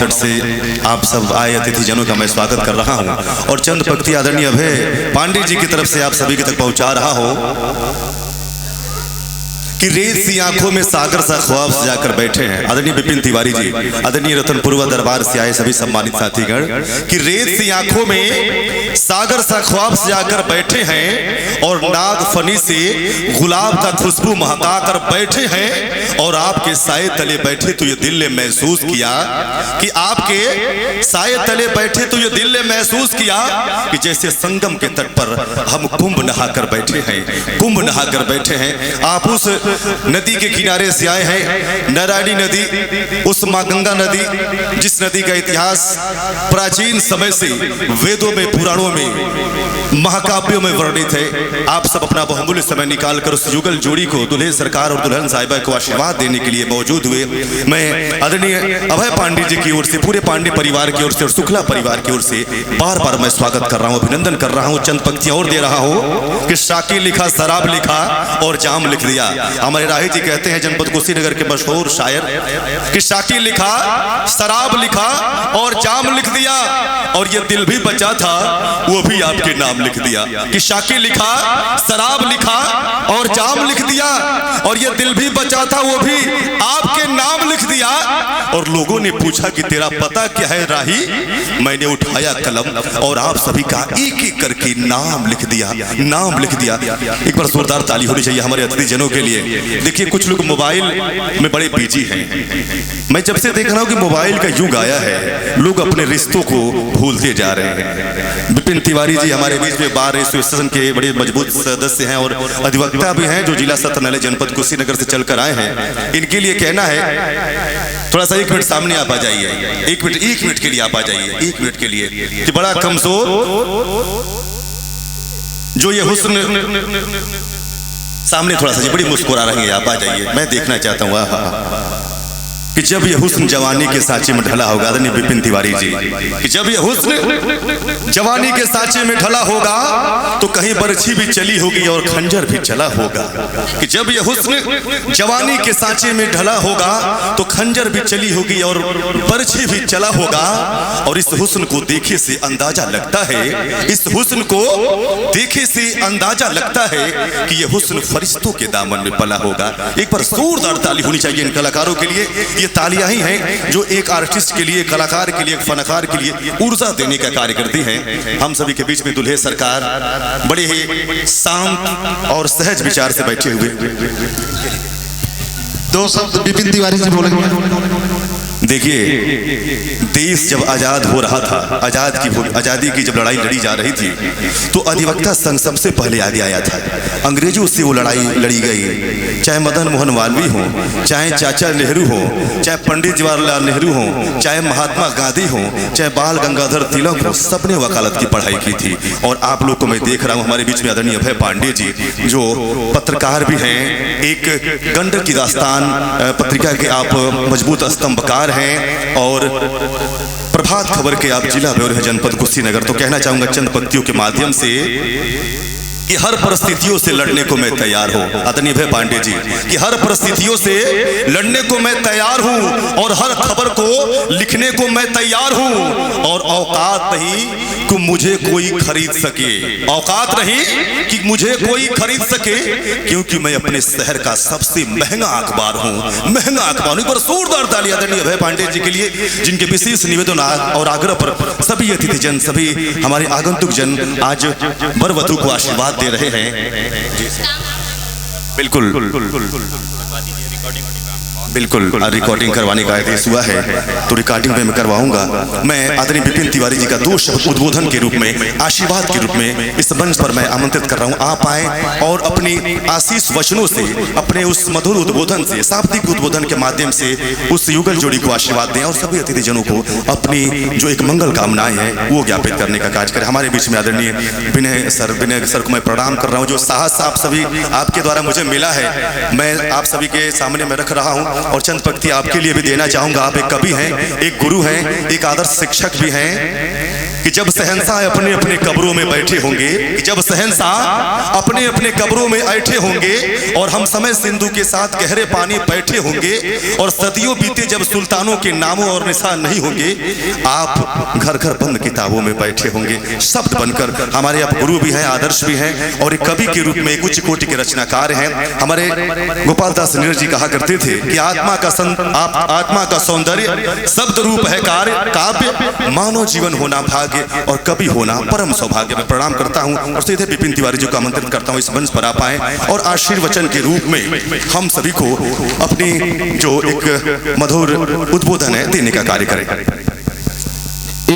तट से आप सब आए अतिथि जनों का मैं स्वागत कर रहा हूं और चंद पंक्ति आदरणीय अभय पांडे जी की तरफ से आप सभी के तक पहुंचा रहा हूं कि रेत सी आंखों में सागर सा ख्वाब सजाकर बैठे हैं आदरणीय विपिन तिवारी जी, आदरणीय रतनपुरवा दरबार से आए सभी सम्मानित साथीगण, कि रेत सी आंखों में सागर सा ख्वाब सजाकर बैठे हैं और नाग फनी से गुलाब का खुशबू महका कर बैठे हैं और आपके साए तले बैठे तो ये दिल ने महसूस किया कि आपके साए तले बैठे तो ये दिल ने महसूस किया कि जैसे संगम के तट पर हम कुंभ नहाकर बैठे हैं, कुंभ नहाकर बैठे हैं। आप उस नदी के किनारे से आए हैं, नारायणी नदी, उस मां गंगा नदी जिस नदी का इतिहास प्राचीन समय से वेदों में, पुराणों में, महाकाव्यों में वर्णित है। आप सब अपना बहुमूल्य समय निकालकर उस युगल जोड़ी को, दुल्हे सरकार और दुल्हन साहिबा को आशीर्वाद देने के लिए मौजूद हुए। मैं आदरणीय अभय पांडे जी की ओर से, पूरे पांडे परिवार की ओर से और शुक्ला परिवार की ओर से बार बार मैं स्वागत कर रहा हूं, अभिनंदन कर रहा हूं। चंद पंक्तियां और दे रहा हूं कि शाकी लिखा, शराब लिखा और जाम लिख दिया। हमारे राही जी कहते हैं, जनपद कुशीनगर के मशहूर शायर, कि शाकी लिखा, शराब लिखा और जाम लिख दिया और ये दिल भी बचा था वो भी आपके नाम लिख दिया। कि शाकी लिखा, शराब लिखा और जाम लिख दिया और ये दिल भी बचा था वो भी आपके नाम लिख दिया। और लोगों ने पूछा कि तेरा पता क्या है राही? मैंने उठाया कलम और आप सभी का एक एक करके नाम लिख दिया, नाम लिख दिया। एक बार जोरदार ताली होनी चाहिए हमारे अतिथि जनों के लिए। देखिए, कुछ लोग मोबाइल में बड़े बिजी हैं। मैं जब से देख रहा हूं कि मोबाइल का युग आया है, लोग अपने रिश्तों को भूलते जा रहे हैं। विपिन तिवारी जी हमारे बीच में बार एसोसिएशन के बड़े मजबूत सदस्य हैं और अधिवक्ता भी हैं, जो जिला सत्र न्यायालय जनपद कुशीनगर से चलकर आए हैं। इनके लिए कहना है, थोड़ा सा 1 मिनट सामने आप आ जाइए, 1 मिनट के लिए आप आ जाइए, 1 मिनट के लिए। कि बड़ा कमजोर जो ये हुस्न सामने थोड़ा सा जी, बड़ी मुस्कुरा रही है, आप आ जाइए, मैं देखना चाहता हूँ कि जब ये हुस्न जवानी के सांचे में ढला होगा। आदरणीय विपिन तिवारी जी, कि जब ये हुस्न जवानी के सांचे में ढला होगा तो कहीं बरछी भी चली होगी और खंजर भी चला होगा। कि जब ये हुस्न जवानी के सांचे में ढला होगा तो खंजर भी चली होगी और बरछी भी चला होगा। और इस हुस्न को देखे से अंदाजा लगता है, इस हुस्न को देखे से अंदाजा लगता है कि ये हुस्न फरिश्तों के दामन में पला होगा। एक बार जोरदार ताली होनी चाहिए इन कलाकारों के लिए। ये तालियां ही हैं जो एक आर्टिस्ट के लिए, कलाकार के लिए, फनकार के लिए ऊर्जा देने का कार्य करती हैं। हम सभी के बीच में दुल्हे सरकार बड़े ही शांत और सहज विचार से बैठे हुए। 2 शब्द विपिन तिवारी जी बोलेंगे। देखिए, देश जब आजाद हो रहा था, आजादी की जब लड़ाई लड़ी जा रही थी, तो अधिवक्ता संघ सबसे पहले आगे आया था। अंग्रेजों से वो लड़ाई लड़ी गई, चाहे मदन मोहन मालवीय हो, चाहे चाचा नेहरू हो, चाहे पंडित जवाहरलाल नेहरू हो, चाहे महात्मा गांधी हो, चाहे बाल गंगाधर तिलक हो, सबने वकालत की पढ़ाई की थी। और आप लोग को मैं देख रहा हूँ हमारे बीच में आदरणीय अभय पांडे जी, जो पत्रकार भी हैं, एक गंडक की दास्तान पत्रिका के आप मजबूत स्तंभकार हैं और प्रभात खबर के आप जिला ब्यूरो जनपद कुशीनगर। तो कहना चाहूंगा चंद पंक्तियों के माध्यम से कि हर परिस्थितियों से लड़ने को मैं तैयार हूं। आदरणीय अभय पांडे जी, कि हर परिस्थितियों से लड़ने को मैं तैयार हूं और हर खबर को लिखने को मैं तैयार हूं। और औकात नहीं कि मुझे कोई खरीद सके, औकात नहीं कि मुझे कोई खरीद सके, क्योंकि मैं अपने शहर का सबसे महंगा अखबार हूं, महंगा अखबार। एक बार जोरदार ताली आदरणीय अभय पांडे जी के लिए, जिनके विशेष निवेदन और आग्रह पर सभी अतिथि जन, सभी हमारे आगंतुक जन आज वर वधू को आशीर्वाद दे रहे हैं। बिल्कुल बिल्कुल रिकॉर्डिंग करवाने का आदेश हुआ है तो रिकॉर्डिंग में मैं करवाऊंगा। मैं आदरणीय विपिन तिवारी जी का 2 शब्द उद्बोधन के रूप में, आशीर्वाद के रूप में इस मंच पर मैं आमंत्रित कर रहा हूं। आप आए और अपनी आशीष वचनों से, अपने उस मधुर उद्बोधन से, शाब्दिक उद्बोधन के माध्यम से उस युगल जोड़ी को आशीर्वाद दें और सभी अतिथि जनों को अपनी जो एक मंगल कामनाएं हैं वो ज्ञापित करने का कार्य करें। हमारे बीच में आदरणीय विनय सर को मैं प्रणाम कर रहा हूँ। जो साहस आप सभी, आपके द्वारा मुझे मिला है, मैं आप सभी के सामने में रख रहा हूँ। और चंद पंक्ति आपके लिए भी देना चाहूंगा। आप एक कवि हैं, एक गुरु हैं, एक आदर्श शिक्षक भी हैं। कि जब शहंशाह अपने अपने कब्रों में बैठे होंगे, कि जब शहंशाह अपने अपने कब्रों में ऐठे होंगे और हम समय सिंधु के साथ गहरे पानी बैठे होंगे और सदियों बीते जब सुल्तानों के नामों और निशान नहीं होंगे, आप घर घर बंद किताबों में बैठे होंगे शब्द बनकर। हमारे आप गुरु भी हैं, आदर्श भी हैं और एक कवि के रूप में एक उच्च कोटि के रचनाकार हैं। हमारे गोपाल दास नीरज जी कहा करते थे कि आत्मा का सौंदर्य शब्द रूप है काव्य, मानव जीवन होना भाग्य और कवि होना परम सौभाग्य। मैं प्रणाम करता हूं और सीधे विपिन तिवारी जी को आमंत्रित करता हूं इस मंच पर आ पाए और आशीर्वचन के रूप में हम सभी को अपनी जो एक मधुर उद्बोधन है देने का कार्य करें।